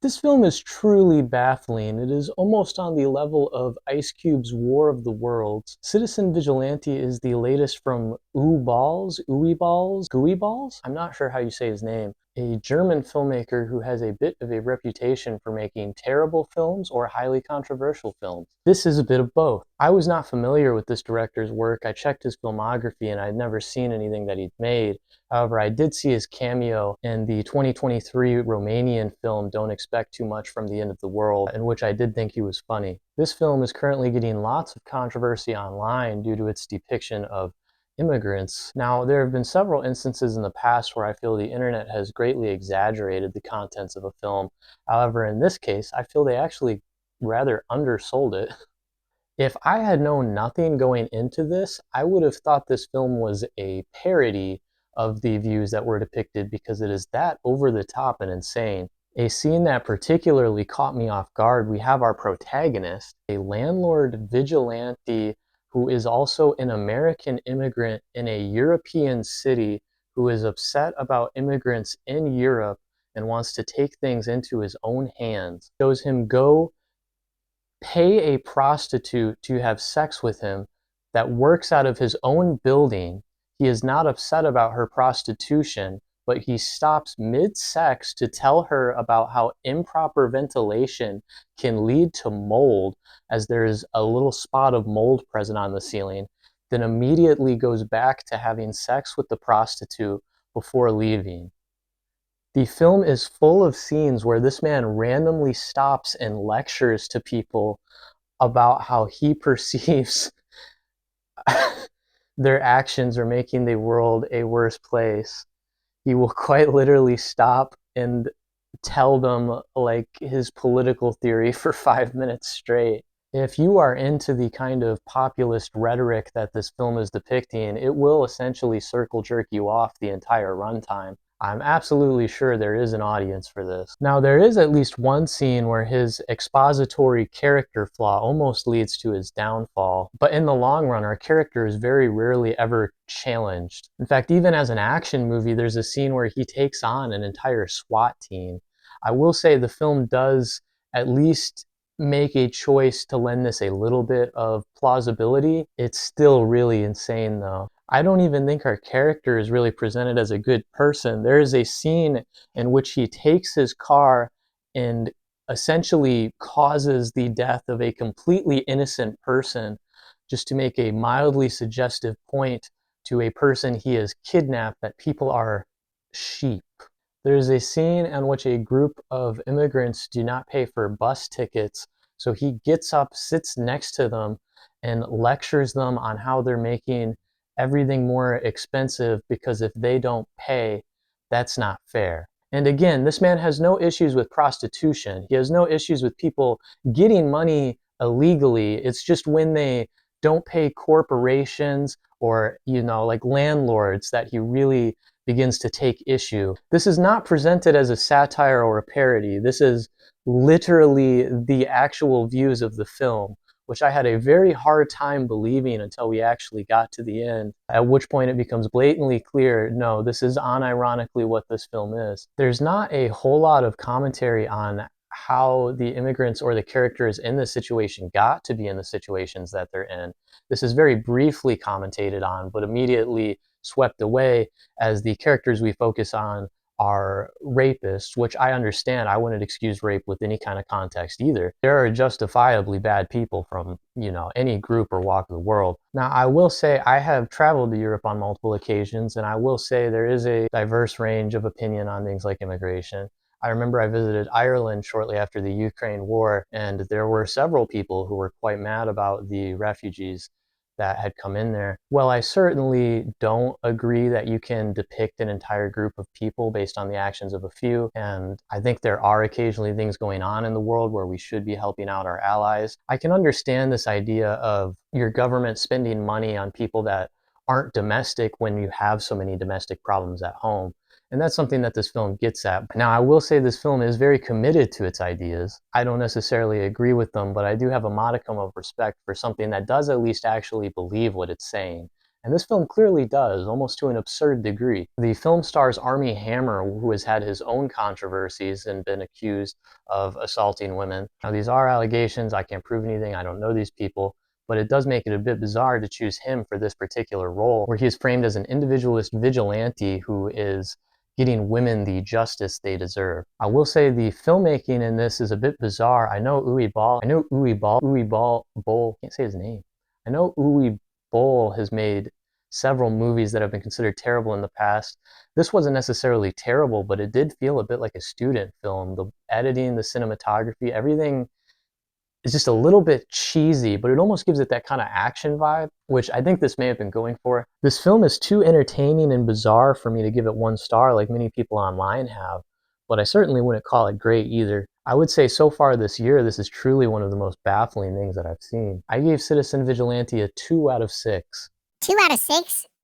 This film is truly baffling. It is almost on the level of Ice Cube's War of the Worlds. Citizen Vigilante is the latest from Gooey Balls? I'm not sure how you say his name. A German filmmaker who has a bit of a reputation for making terrible films or highly controversial films. This is a bit of both. I was not familiar with this director's work. I checked his filmography and I'd never seen anything that he'd made. However, I did see his cameo in the 2023 Romanian film Don't Expect Too Much from the End of the World, in which I did think he was funny. This film is currently getting lots of controversy online due to its depiction of immigrants. Now, there have been several instances in the past where I feel the internet has greatly exaggerated the contents of a film. However, in this case, I feel they actually rather undersold it. If I had known nothing going into this, I would have thought this film was a parody of the views that were depicted because it is that over the top and insane. A scene that particularly caught me off guard, we have our protagonist, a landlord vigilante who is also an American immigrant in a European city who is upset about immigrants in Europe and wants to take things into his own hands. Shows him go pay a prostitute to have sex with him that works out of his own building. He is not upset about her prostitution, but he stops mid-sex to tell her about how improper ventilation can lead to mold, as there is a little spot of mold present on the ceiling, then immediately goes back to having sex with the prostitute before leaving. The film is full of scenes where this man randomly stops and lectures to people about how he perceives their actions are making the world a worse place. He will quite literally stop and tell them like his political theory for 5 minutes straight. If you are into the kind of populist rhetoric that this film is depicting, it will essentially circle jerk you off the entire runtime. I'm absolutely sure there is an audience for this. Now, there is at least one scene where his expository character flaw almost leads to his downfall, but in the long run, our character is very rarely ever challenged. In fact, even as an action movie, there's a scene where he takes on an entire SWAT team. I will say the film does at least make a choice to lend this a little bit of plausibility. It's still really insane though. I don't even think our character is really presented as a good person. There is a scene in which he takes his car and essentially causes the death of a completely innocent person just to make a mildly suggestive point to a person he has kidnapped that people are sheep. There's a scene in which a group of immigrants do not pay for bus tickets, so he gets up, sits next to them, and lectures them on how they're making everything more expensive because if they don't pay, that's not fair. And again, this man has no issues with prostitution. He has no issues with people getting money illegally. It's just when they don't pay corporations or, like landlords that he really begins to take issue. This is not presented as a satire or a parody. This is literally the actual views of the film, which I had a very hard time believing until we actually got to the end, at which point it becomes blatantly clear, no, this is unironically what this film is. There's not a whole lot of commentary on how the immigrants or the characters in this situation got to be in the situations that they're in. This is very briefly commentated on, but immediately swept away as the characters we focus on are rapists, which I understand. I wouldn't excuse rape with any kind of context either. There are justifiably bad people from, any group or walk of the world. Now, I will say I have traveled to Europe on multiple occasions, and I will say there is a diverse range of opinion on things like immigration. I remember I visited Ireland shortly after the Ukraine war, and there were several people who were quite mad about the refugees that had come in there. Well, I certainly don't agree that you can depict an entire group of people based on the actions of a few. And I think there are occasionally things going on in the world where we should be helping out our allies. I can understand this idea of your government spending money on people that aren't domestic when you have so many domestic problems at home. And that's something that this film gets at. Now, I will say this film is very committed to its ideas. I don't necessarily agree with them, but I do have a modicum of respect for something that does at least actually believe what it's saying. And this film clearly does, almost to an absurd degree. The film stars Armie Hammer, who has had his own controversies and been accused of assaulting women. Now, these are allegations. I can't prove anything. I don't know these people. But it does make it a bit bizarre to choose him for this particular role, where he is framed as an individualist vigilante who is getting women the justice they deserve. I will say the filmmaking in this is a bit bizarre. Uwe Boll, can't say his name. I know Uwe Boll has made several movies that have been considered terrible in the past. This wasn't necessarily terrible, but it did feel a bit like a student film. The editing, the cinematography, everything is just a little bit cheesy, but it almost gives it that kind of action vibe, which I think this may have been going for. This film is too entertaining and bizarre for me to give it 1 star like many people online have, but I certainly wouldn't call it great either. I would say so far this year, this is truly one of the most baffling things that I've seen. I gave Citizen Vigilante a 2 out of 6. 2 out of 6?